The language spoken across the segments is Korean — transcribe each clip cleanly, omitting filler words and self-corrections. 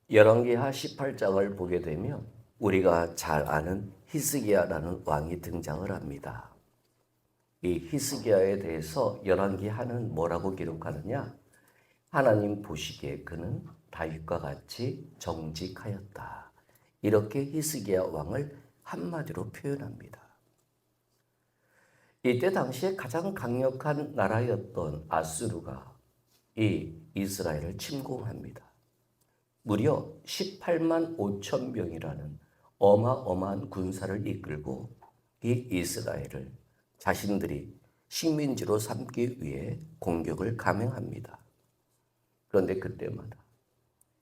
열왕기하 18장을 보게 되면 우리가 잘 아는 히스기야라는 왕이 등장을 합니다. 이 히스기야에 대해서 열왕기하는 뭐라고 기록하느냐? 하나님 보시기에 그는 다윗과 같이 정직하였다. 이렇게 히스기야 왕을 한마디로 표현합니다. 이때 당시에 가장 강력한 나라였던 아수르가 이 이스라엘을 침공합니다. 무려 18만 5천 명이라는 어마어마한 군사를 이끌고 이 이스라엘을 자신들이 식민지로 삼기 위해 공격을 감행합니다. 그런데 그때마다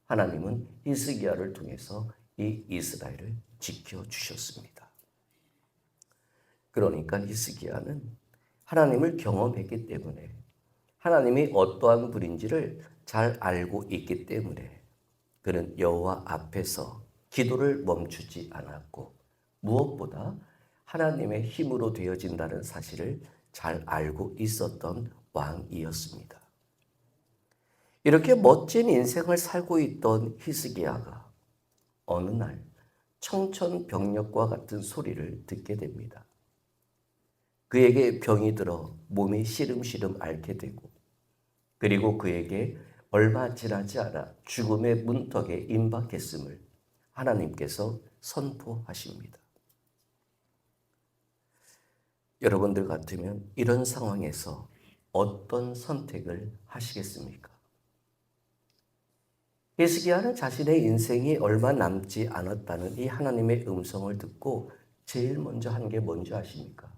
하나님은 히스기야를 통해서 이 이스라엘을 지켜주셨습니다. 그러니까 히스기야는 하나님을 경험했기 때문에 하나님이 어떠한 분인지를 잘 알고 있기 때문에 그는 여호와 앞에서 기도를 멈추지 않았고 무엇보다 하나님의 힘으로 되어진다는 사실을 잘 알고 있었던 왕이었습니다. 이렇게 멋진 인생을 살고 있던 히스기야가 어느 날 청천벽력과 같은 소리를 듣게 됩니다. 그에게 병이 들어 몸이 시름시름 앓게 되고 그리고 그에게 얼마 지나지 않아 죽음의 문턱에 임박했음을 하나님께서 선포하십니다. 여러분들 같으면 이런 상황에서 어떤 선택을 하시겠습니까? 히스기야는 자신의 인생이 얼마 남지 않았다는 이 하나님의 음성을 듣고 제일 먼저 한 게 뭔지 아십니까?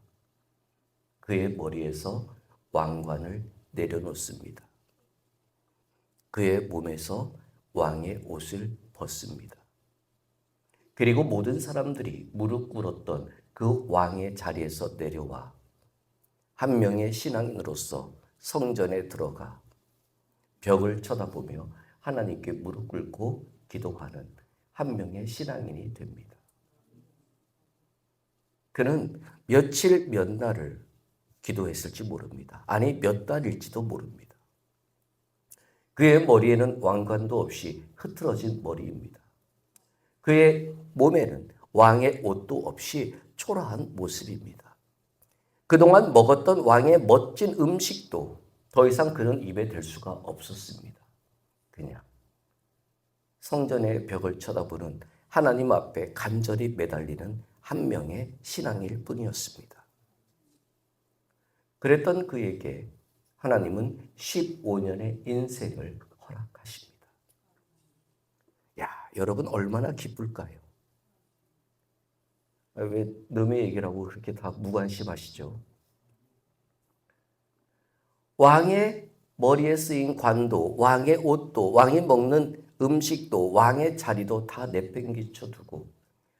그의 머리에서 왕관을 내려놓습니다. 그의 몸에서 왕의 옷을 벗습니다. 그리고 모든 사람들이 무릎 꿇었던 그 왕의 자리에서 내려와 한 명의 신앙인으로서 성전에 들어가 벽을 쳐다보며 하나님께 무릎 꿇고 기도하는 한 명의 신앙인이 됩니다. 그는 며칠 몇 날을 기도했을지 모릅니다. 아니 몇 달일지도 모릅니다. 그의 머리에는 왕관도 없이 흐트러진 머리입니다. 그의 몸에는 왕의 옷도 없이 초라한 모습입니다. 그동안 먹었던 왕의 멋진 음식도 더 이상 그는 입에 댈 수가 없었습니다. 그냥 성전의 벽을 쳐다보는 하나님 앞에 간절히 매달리는 한 명의 신앙일 뿐이었습니다. 그랬던 그에게 하나님은 15년의 인생을 허락하십니다. 야, 여러분 얼마나 기쁠까요? 왜 남의 얘기라고 그렇게 다 무관심하시죠? 왕의 머리에 쓰인 관도, 왕의 옷도, 왕이 먹는 음식도, 왕의 자리도 다 내팽개쳐 두고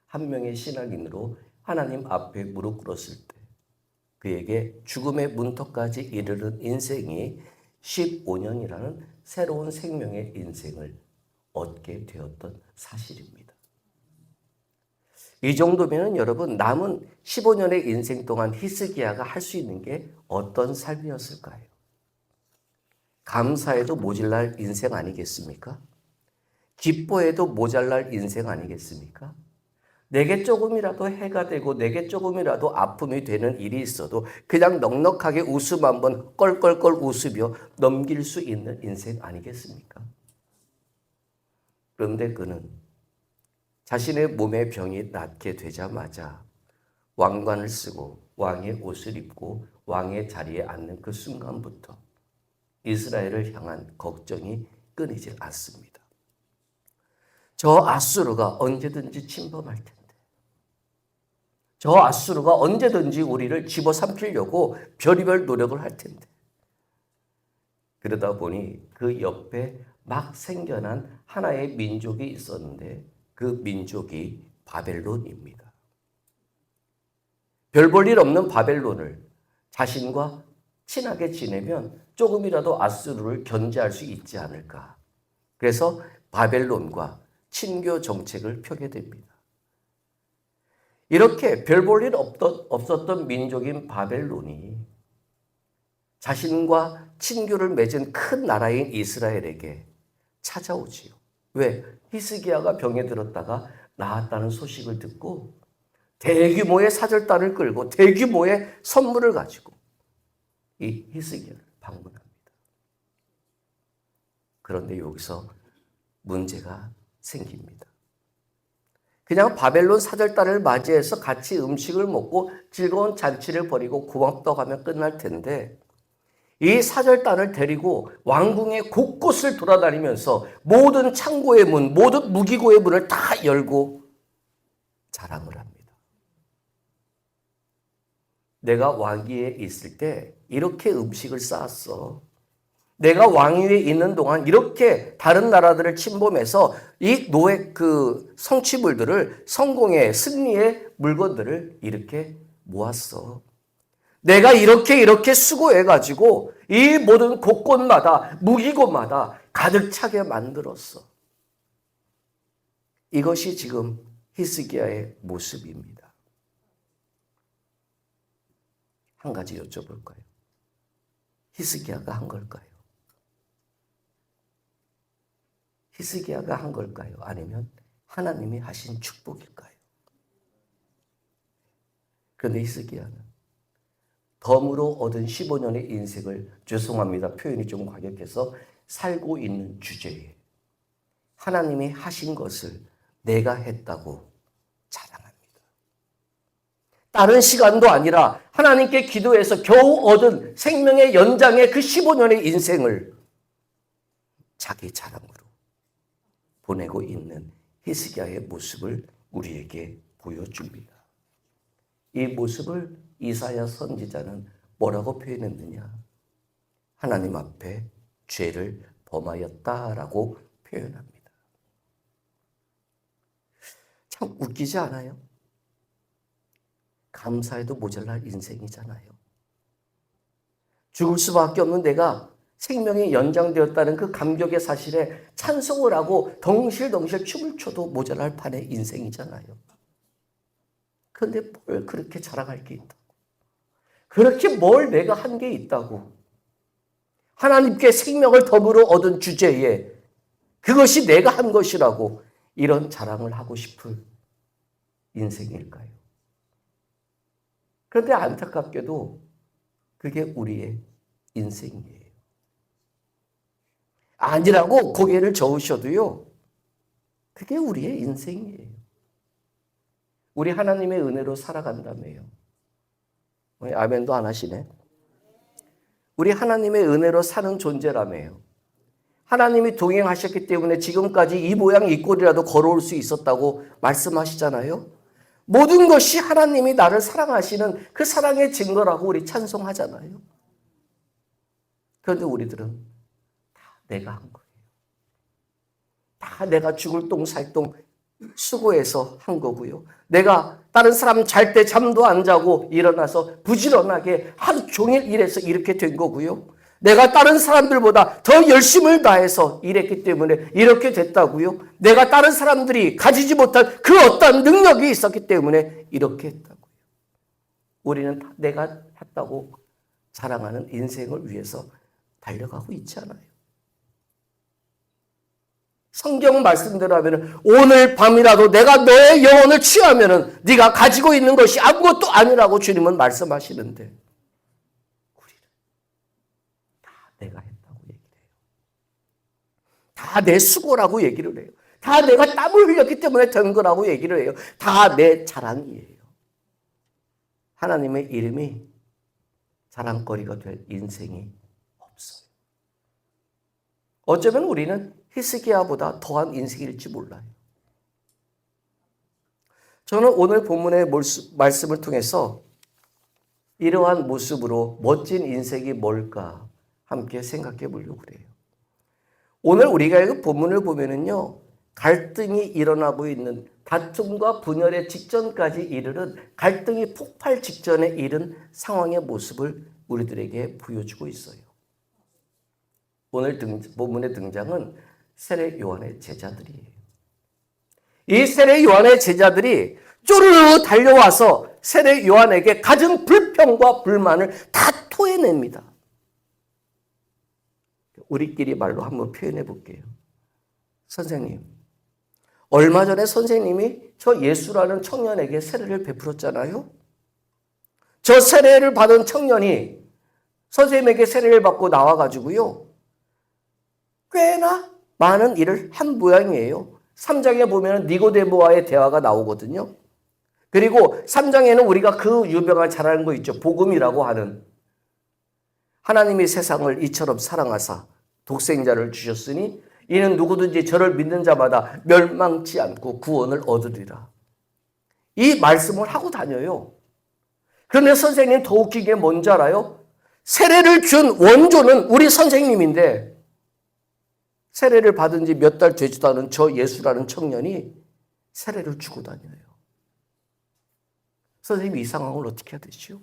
한 명의 신앙인으로 하나님 앞에 무릎 꿇었을 때 그에게 죽음의 문턱까지 이르는 인생이 15년이라는 새로운 생명의 인생을 얻게 되었던 사실입니다. 이 정도면 여러분 남은 15년의 인생 동안 히스기야가 할 수 있는 게 어떤 삶이었을까요? 감사해도 모질랄 인생 아니겠습니까? 기뻐해도 모자랄 인생 아니겠습니까? 내게 조금이라도 해가 되고 내게 조금이라도 아픔이 되는 일이 있어도 그냥 넉넉하게 웃음 한번 껄껄껄 웃으며 넘길 수 있는 인생 아니겠습니까? 그런데 그는 자신의 몸의 병이 낫게 되자마자 왕관을 쓰고 왕의 옷을 입고 왕의 자리에 앉는 그 순간부터 이스라엘을 향한 걱정이 끊이질 않습니다. 저 아수르가 언제든지 침범할 텐데, 저 아수르가 언제든지 우리를 집어삼키려고 별의별 노력을 할 텐데, 그러다 보니 그 옆에 막 생겨난 하나의 민족이 있었는데 그 민족이 바벨론입니다. 별 볼 일 없는 바벨론을 자신과 친하게 지내면 조금이라도 아수르를 견제할 수 있지 않을까. 그래서 바벨론과 친교 정책을 펴게 됩니다. 이렇게 별 볼 일 없었던 민족인 바벨론이 자신과 친교를 맺은 큰 나라인 이스라엘에게 찾아오지요. 왜? 히스기야가 병에 들었다가 나았다는 소식을 듣고 대규모의 사절단을 끌고 대규모의 선물을 가지고 이 히스기야를 방문합니다. 그런데 여기서 문제가 생깁니다. 그냥 바벨론 사절단을 맞이해서 같이 음식을 먹고 즐거운 잔치를 벌이고 고맙다고 하면 끝날 텐데 이 사절단을 데리고 왕궁의 곳곳을 돌아다니면서 모든 창고의 문, 모든 무기고의 문을 다 열고 자랑을 합니다. 내가 왕위에 있을 때 이렇게 음식을 쌓았어. 내가 왕위에 있는 동안 이렇게 다른 나라들을 침범해서 이 노예 성취물들을 성공의 승리의 물건들을 이렇게 모았어. 내가 이렇게 수고해가지고 이 모든 곳곳마다 무기고마다 가득 차게 만들었어. 이것이 지금 히스기야의 모습입니다. 한 가지 여쭤볼까요? 히스기야가 한 걸까요? 히스기야가 한 걸까요? 아니면 하나님이 하신 축복일까요? 그런데 히스기야는 덤으로 얻은 15년의 인생을, 죄송합니다, 표현이 좀 과격해서, 살고 있는 주제에 하나님이 하신 것을 내가 했다고 자랑합니다. 다른 시간도 아니라 하나님께 기도해서 겨우 얻은 생명의 연장의 그 15년의 인생을 자기 자랑으로 보내고 있는 히스기야의 모습을 우리에게 보여줍니다. 이 모습을 이사야 선지자는 뭐라고 표현했느냐? 하나님 앞에 죄를 범하였다라고 표현합니다. 참 웃기지 않아요? 감사해도 모자랄 인생이잖아요. 죽을 수밖에 없는 내가 생명이 연장되었다는 그 감격의 사실에 찬송을 하고 덩실덩실 춤을 춰도 모자랄 판의 인생이잖아요. 그런데 뭘 그렇게 자랑할 게 있다고? 그렇게 뭘 내가 한 게 있다고? 하나님께 생명을 덤으로 얻은 주제에 그것이 내가 한 것이라고 이런 자랑을 하고 싶을 인생일까요? 그런데 안타깝게도 그게 우리의 인생이에요. 아니라고 고개를 저으셔도요, 그게 우리의 인생이에요. 우리 하나님의 은혜로 살아간다며요. 아멘도 안 하시네. 우리 하나님의 은혜로 사는 존재라며요. 하나님이 동행하셨기 때문에 지금까지 이 모양 이 꼴이라도 걸어올 수 있었다고 말씀하시잖아요. 모든 것이 하나님이 나를 사랑하시는 그 사랑의 증거라고 우리 찬송하잖아요. 그런데 우리들은 다 내가 한 거예요. 다 내가 죽을 똥 살 똥 수고해서 한 거고요. 내가 다른 사람 잘 때 잠도 안 자고 일어나서 부지런하게 하루 종일 일해서 이렇게 된 거고요. 내가 다른 사람들보다 더 열심을 다해서 일했기 때문에 이렇게 됐다고요. 내가 다른 사람들이 가지지 못한 그 어떤 능력이 있었기 때문에 이렇게 했다고요. 우리는 다 내가 했다고 자랑하는 인생을 위해서 달려가고 있지 않아요. 성경 말씀대로 하면 오늘 밤이라도 내가 너의 영혼을 취하면 네가 가지고 있는 것이 아무것도 아니라고 주님은 말씀하시는데 우리는 다 내가 했다고 얘기를 해요. 다 내 수고라고 얘기를 해요. 다 내가 땀을 흘렸기 때문에 된 거라고 얘기를 해요. 다 내 자랑이에요. 하나님의 이름이 자랑거리가 될 인생이 없어요. 어쩌면 우리는 히스기야보다 더한 인생일지 몰라요. 저는 오늘 본문의 말씀을 통해서 이러한 모습으로 멋진 인생이 뭘까 함께 생각해 보려고 그래요. 오늘 우리가 이 본문을 보면은요, 갈등이 일어나고 있는, 다툼과 분열의 직전까지 이르는, 갈등이 폭발 직전에 이른 상황의 모습을 우리들에게 보여주고 있어요. 오늘 본문의 등장은 세례 요한의 제자들이에요. 이 세례 요한의 제자들이 쪼르르 달려와서 세례 요한에게 가진 불평과 불만을 다 토해냅니다. 우리끼리 말로 한번 표현해 볼게요. 선생님, 얼마 전에 선생님이 저 예수라는 청년에게 세례를 베풀었잖아요. 저 세례를 받은 청년이 선생님에게 세례를 받고 나와가지고요, 꽤나 많은 일을 한 모양이에요. 3장에 보면 니고데모와의 대화가 나오거든요. 그리고 3장에는 우리가 그 유명한 잘 아는 거 있죠. 복음이라고 하는, 하나님이 세상을 이처럼 사랑하사 독생자를 주셨으니 이는 누구든지 저를 믿는 자마다 멸망치 않고 구원을 얻으리라. 이 말씀을 하고 다녀요. 그런데 선생님 더 웃긴 게 뭔지 알아요? 세례를 준 원조는 우리 선생님인데 세례를 받은 지 몇 달 되지도 않은 저 예수라는 청년이 세례를 주고 다녀요. 선생님이 이 상황을 어떻게 해야 되죠?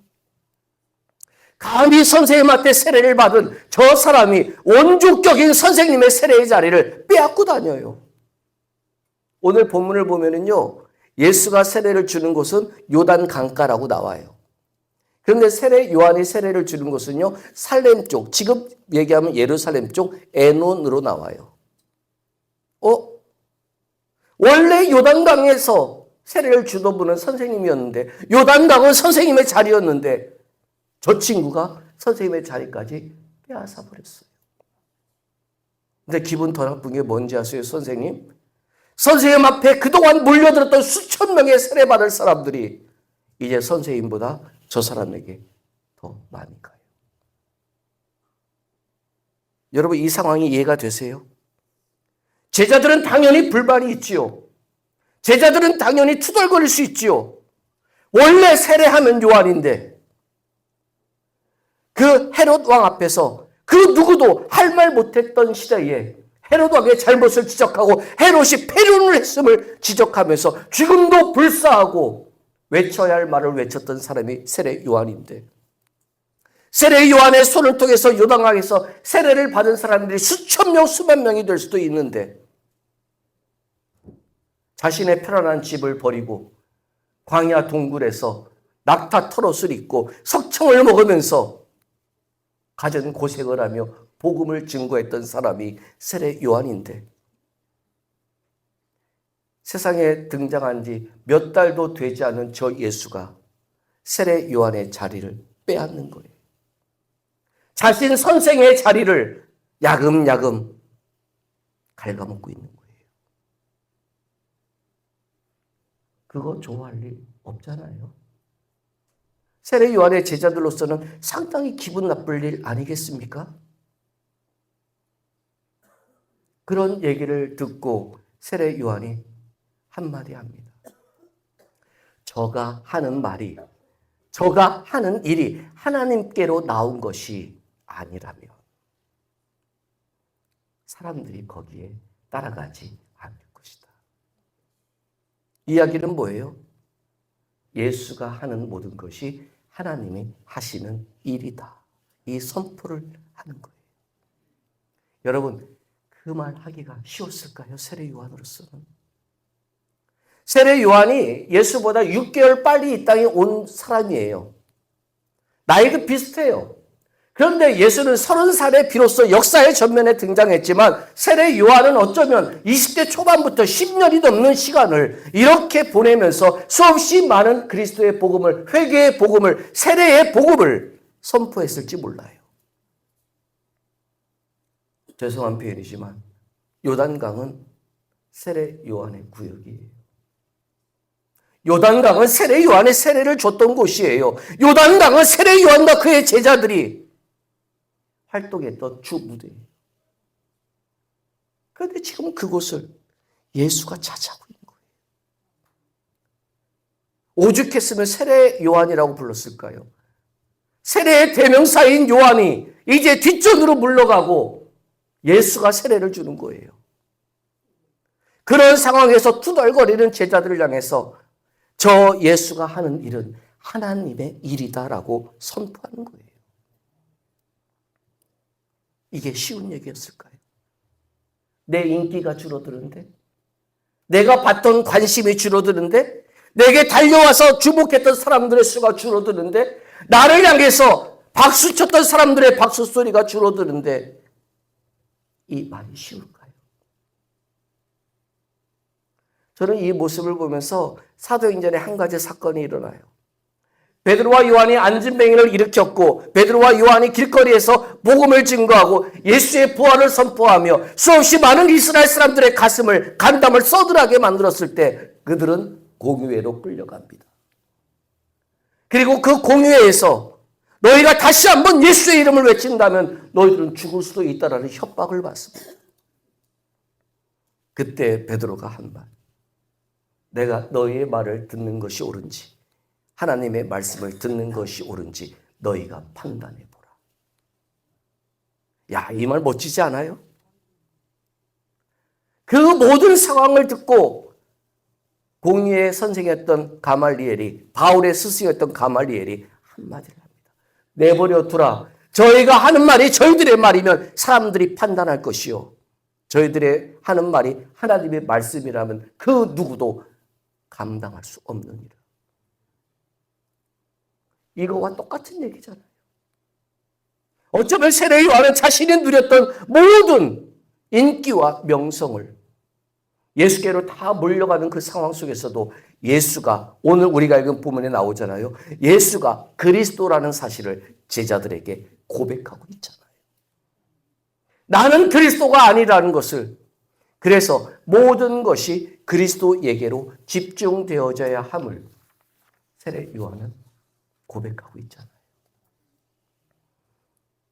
감히 선생님한테 세례를 받은 저 사람이 원조격인 선생님의 세례의 자리를 빼앗고 다녀요. 오늘 본문을 보면은요, 예수가 세례를 주는 곳은 요단 강가라고 나와요. 그런데 요한이 세례를 주는 곳은요, 살렘 쪽, 지금 얘기하면 예루살렘 쪽 에논으로 나와요. 원래 요단강에서 세례를 주던 분은 선생님이었는데, 요단강은 선생님의 자리였는데, 저 친구가 선생님의 자리까지 빼앗아 버렸어요. 근데 기분 더 나쁜 게 뭔지 아세요, 선생님? 선생님 앞에 그동안 몰려들었던 수천 명의 세례받을 사람들이 이제 선생님보다 저 사람에게 더 많이 가요. 여러분, 이 상황이 이해가 되세요? 제자들은 당연히 불만이 있지요. 제자들은 당연히 투덜거릴 수 있지요. 원래 세례하면 요한인데 그 헤롯 왕 앞에서 그 누구도 할 말 못했던 시대에 헤롯 왕의 잘못을 지적하고 헤롯이 패륜을 했음을 지적하면서 지금도 불사하고 외쳐야 할 말을 외쳤던 사람이 세례 요한인데, 세례 요한의 손을 통해서 요단강에서 세례를 받은 사람들이 수천 명, 수만 명이 될 수도 있는데 자신의 편안한 집을 버리고 광야 동굴에서 낙타 털옷을 입고 석청을 먹으면서 가진 고생을 하며 복음을 증거했던 사람이 세례 요한인데, 세상에 등장한 지 몇 달도 되지 않은 저 예수가 세례 요한의 자리를 빼앗는 거예요. 자신 선생의 자리를 야금야금 갉아먹고 있는 거예요. 그거 좋아할 일 없잖아요. 세례 요한의 제자들로서는 상당히 기분 나쁠 일 아니겠습니까? 그런 얘기를 듣고 세례 요한이 한마디 합니다. 저가 하는 말이, 저가 하는 일이 하나님께로 나온 것이 아니라면 사람들이 거기에 따라가지 않을 것이다. 이야기는 뭐예요? 예수가 하는 모든 것이 하나님이 하시는 일이다. 이 선포를 하는 거예요. 여러분, 그 말 하기가 쉬웠을까요? 세례 요한으로서는. 세례 요한이 예수보다 6개월 빨리 이 땅에 온 사람이에요. 나이도 비슷해요. 그런데 예수는 30살에 비로소 역사의 전면에 등장했지만 세례 요한은 어쩌면 20대 초반부터 10년이 넘는 시간을 이렇게 보내면서 수없이 많은 그리스도의 복음을, 회개의 복음을, 세례의 복음을 선포했을지 몰라요. 죄송한 표현이지만 요단강은 세례 요한의 구역이에요. 요단강은 세례 요한의 세례를 줬던 곳이에요. 요단강은 세례 요한과 그의 제자들이 활동했던 주 무대예요. 그런데 지금 그곳을 예수가 차지하고 있는 거예요. 오죽했으면 세례 요한이라고 불렀을까요? 세례의 대명사인 요한이 이제 뒷전으로 물러가고 예수가 세례를 주는 거예요. 그런 상황에서 투덜거리는 제자들을 향해서 저 예수가 하는 일은 하나님의 일이다라고 선포하는 거예요. 이게 쉬운 얘기였을까요? 내 인기가 줄어드는데, 내가 받던 관심이 줄어드는데, 내게 달려와서 주목했던 사람들의 수가 줄어드는데, 나를 향해서 박수 쳤던 사람들의 박수 소리가 줄어드는데, 이 말이 쉬울까요? 저는 이 모습을 보면서 사도행전에 한 가지 사건이 일어나요. 베드로와 요한이 안진뱅이를 일으켰고 베드로와 요한이 길거리에서 복음을 증거하고 예수의 부활을 선포하며 수없이 많은 이스라엘 사람들의 가슴을 간담을 써들하게 만들었을 때 그들은 공회로 끌려갑니다. 그리고 그 공회에서 너희가 다시 한번 예수의 이름을 외친다면 너희들은 죽을 수도 있다라는 협박을 받습니다. 그때 베드로가 한 말, 내가 너희의 말을 듣는 것이 옳은지 하나님의 말씀을 듣는 것이 옳은지 너희가 판단해보라. 야, 이 말 멋지지 않아요? 그 모든 상황을 듣고 공의의 선생이었던 가말리엘이, 바울의 스승이었던 가말리엘이 한마디를 합니다. 내버려 두라. 저희가 하는 말이 저희들의 말이면 사람들이 판단할 것이요. 저희들의 하는 말이 하나님의 말씀이라면 그 누구도 감당할 수 없느니라. 이거와 똑같은 얘기잖아요. 어쩌면 세례 요한은 자신이 누렸던 모든 인기와 명성을 예수께로 다 몰려가는 그 상황 속에서도 예수가, 오늘 우리가 읽은 부문에 나오잖아요. 예수가 그리스도라는 사실을 제자들에게 고백하고 있잖아요. 나는 그리스도가 아니라는 것을, 그래서 모든 것이 그리스도에게로 집중되어져야 함을 세례 요한은 고백하고 있잖아요.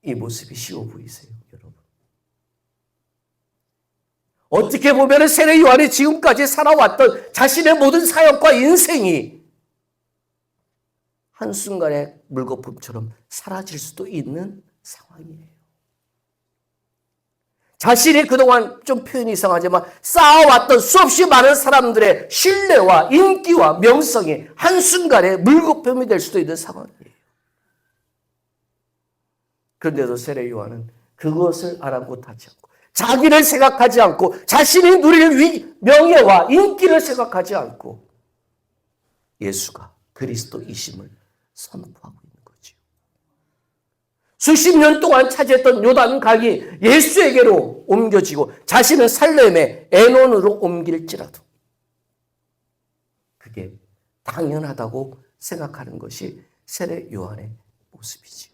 이 모습이 쉬워 보이세요, 여러분? 어떻게 보면 세례 요한이 지금까지 살아왔던 자신의 모든 사역과 인생이 한순간에 물거품처럼 사라질 수도 있는 상황이에요. 자신이 그동안 좀 표현이 이상하지만 쌓아왔던 수없이 많은 사람들의 신뢰와 인기와 명성이 한순간에 물거품이 될 수도 있는 상황이에요. 그런데도 세례 요한은 그것을 아랑곳하지 않고 자기를 생각하지 않고 자신이 누릴 명예와 인기를 생각하지 않고 예수가 그리스도이심을 선포하고 있는 거죠. 수십 년 동안 차지했던 요단강이 예수에게로 옮겨지고 자신은 살렘의 에논으로 옮길지라도 그게 당연하다고 생각하는 것이 세례 요한의 모습이지요.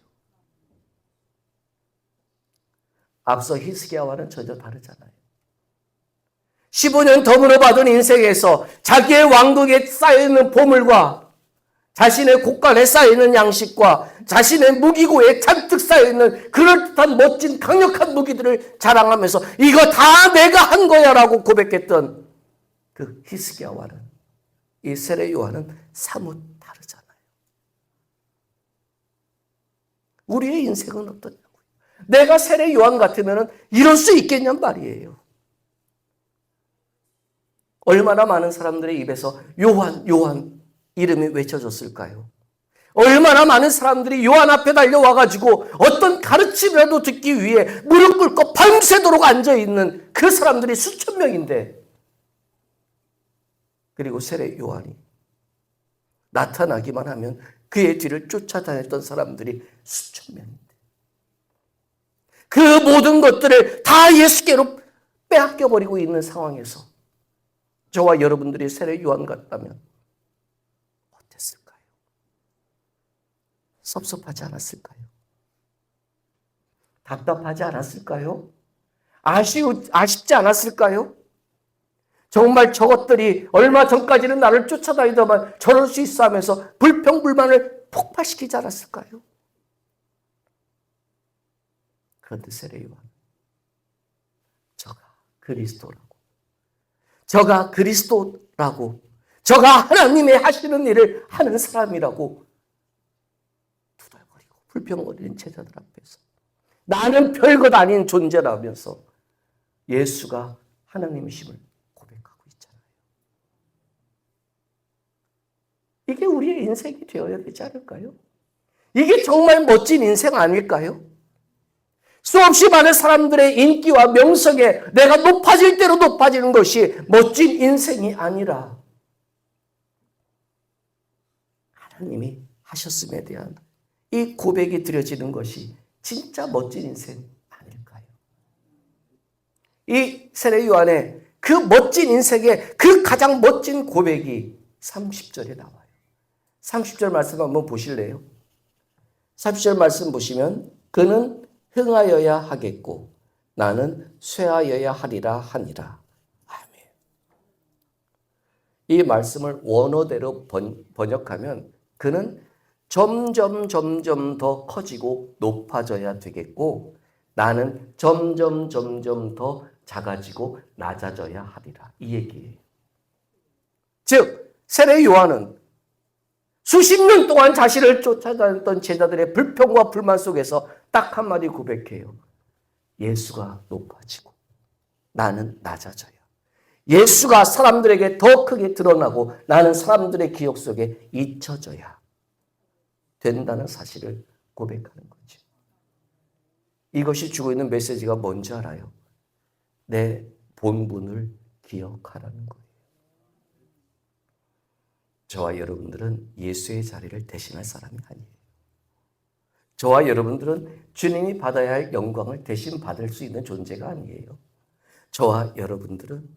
앞서 히스기야와는 전혀 다르잖아요. 15년 덤으로 받은 인생에서 자기의 왕국에 쌓여있는 보물과 자신의 곳간에 쌓여있는 양식과 자신의 무기고에 잔뜩 쌓여있는 그럴듯한 멋진 강력한 무기들을 자랑하면서 이거 다 내가 한 거야 라고 고백했던 그 히스기야와는 이 세례 요한은 사뭇 다르잖아요. 우리의 인생은 어떠냐? 내가 세례 요한 같으면 이럴 수 있겠냔 말이에요. 얼마나 많은 사람들의 입에서 요한, 요한 이름이 외쳐졌을까요? 얼마나 많은 사람들이 요한 앞에 달려와가지고 어떤 가르침이라도 듣기 위해 무릎 꿇고 밤새도록 앉아있는 그 사람들이 수천 명인데, 그리고 세례 요한이 나타나기만 하면 그의 뒤를 쫓아다녔던 사람들이 수천 명인데, 그 모든 것들을 다 예수께로 빼앗겨버리고 있는 상황에서 저와 여러분들이 세례 요한 같다면 어땠을까요? 섭섭하지 않았을까요? 답답하지 않았을까요? 아쉽지 않았을까요? 정말 저것들이 얼마 전까지는 나를 쫓아다니더만 저럴 수 있어 하면서 불평불만을 폭발시키지 않았을까요? 그런데 세례 요한, 저가 그리스도라고, 저가 그리스도라고, 저가 하나님의 하시는 일을 하는 사람이라고 투덜거리고 불평거리는 제자들 앞에서 나는 별것 아닌 존재라면서 예수가 하나님이심을 고백하고 있잖아요. 이게 우리의 인생이 되어야 되지 않을까요? 이게 정말 멋진 인생 아닐까요? 수없이 많은 사람들의 인기와 명성에 내가 높아질 대로 높아지는 것이 멋진 인생이 아니라 하나님이 하셨음에 대한 이 고백이 드려지는 것이 진짜 멋진 인생 아닐까요? 이 세례 요한의 그 그 멋진 인생의 그 가장 멋진 고백이 30절에 나와요. 30절 말씀 한번 보실래요? 30절 말씀 보시면 그는 흥하여야 하겠고 나는 쇠하여야 하리라 하니라. 아멘. 이 말씀을 원어대로 번역하면 그는 점점 더 커지고 높아져야 되겠고 나는 점점 더 작아지고 낮아져야 하리라. 이 얘기예요. 즉 세례 요한은 수십 년 동안 자신을 쫓아다녔던 제자들의 불평과 불만 속에서 딱 한마디 고백해요. 예수가 높아지고 나는 낮아져요. 예수가 사람들에게 더 크게 드러나고 나는 사람들의 기억 속에 잊혀져야 된다는 사실을 고백하는 거죠. 이것이 주고 있는 메시지가 뭔지 알아요? 내 본분을 기억하라는 거예요. 저와 여러분들은 예수의 자리를 대신할 사람이 아니에요. 저와 여러분들은 주님이 받아야 할 영광을 대신 받을 수 있는 존재가 아니에요. 저와 여러분들은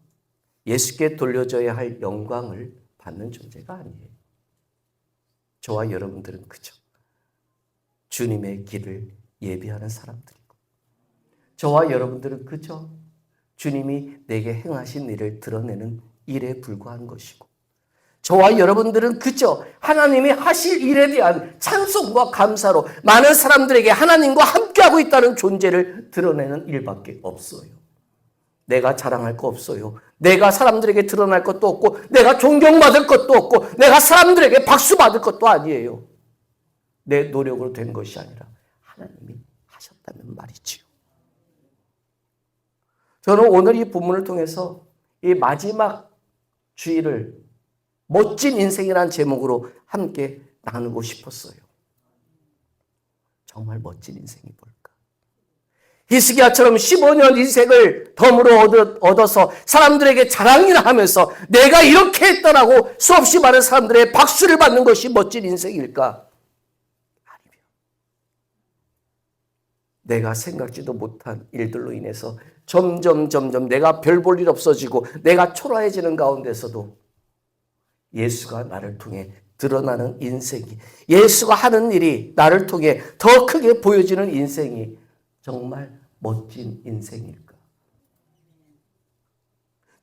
예수께 돌려줘야 할 영광을 받는 존재가 아니에요. 저와 여러분들은 그저 주님의 길을 예비하는 사람들이고 저와 여러분들은 그저 주님이 내게 행하신 일을 드러내는 일에 불과한 것이고 저와 여러분들은 그저 하나님이 하실 일에 대한 찬송과 감사로 많은 사람들에게 하나님과 함께하고 있다는 존재를 드러내는 일밖에 없어요. 내가 자랑할 거 없어요. 내가 사람들에게 드러날 것도 없고 내가 존경받을 것도 없고 내가 사람들에게 박수 받을 것도 아니에요. 내 노력으로 된 것이 아니라 하나님이 하셨다는 말이지요. 저는 오늘 이 본문을 통해서 이 마지막 주일을 멋진 인생이라는 제목으로 함께 나누고 싶었어요. 정말 멋진 인생이 뭘까? 히스기야처럼 15년 인생을 덤으로 얻어서 사람들에게 자랑이나 하면서 내가 이렇게 했더라고 수없이 많은 사람들의 박수를 받는 것이 멋진 인생일까? 아니면 내가 생각지도 못한 일들로 인해서 점점 내가 별 볼 일 없어지고 내가 초라해지는 가운데서도 예수가 나를 통해 드러나는 인생이 예수가 하는 일이 나를 통해 더 크게 보여지는 인생이 정말 멋진 인생일까?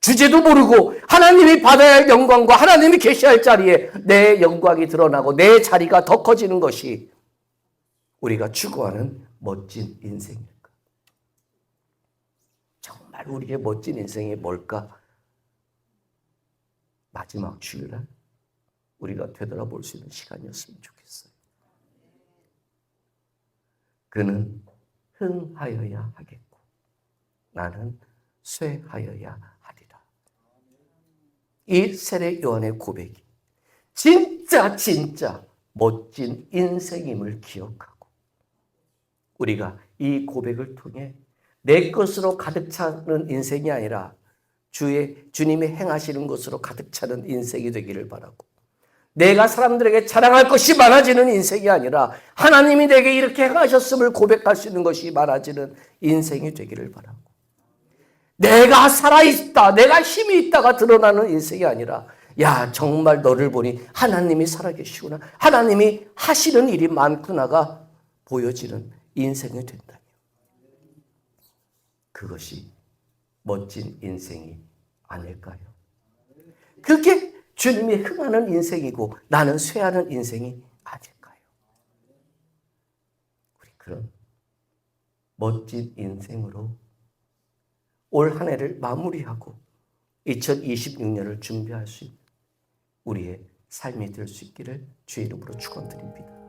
주제도 모르고 하나님이 받아야 할 영광과 하나님이 계셔야 할 자리에 내 영광이 드러나고 내 자리가 더 커지는 것이 우리가 추구하는 멋진 인생일까? 정말 우리의 멋진 인생이 뭘까? 마지막 주일날 우리가 되돌아볼 수 있는 시간이었으면 좋겠어요. 그는 흥하여야 하겠고 나는 쇠하여야 하리라. 이 세례 요한의 고백이 진짜 멋진 인생임을 기억하고 우리가 이 고백을 통해 내 것으로 가득 차는 인생이 아니라 주님이 행하시는 것으로 가득 차는 인생이 되기를 바라고 내가 사람들에게 자랑할 것이 많아지는 인생이 아니라 하나님이 내게 이렇게 행하셨음을 고백할 수 있는 것이 많아지는 인생이 되기를 바라고 내가 살아있다, 내가 힘이 있다가 드러나는 인생이 아니라 야 정말 너를 보니 하나님이 살아계시구나, 하나님이 하시는 일이 많구나가 보여지는 인생이 된다면 그것이 멋진 인생이 아닐까요? 그게 주님이 흥하는 인생이고 나는 쇠하는 인생이 아닐까요? 우리 그런 멋진 인생으로 올 한 해를 마무리하고 2026년을 준비할 수 있는 우리의 삶이 될 수 있기를 주의 이름으로 축원드립니다.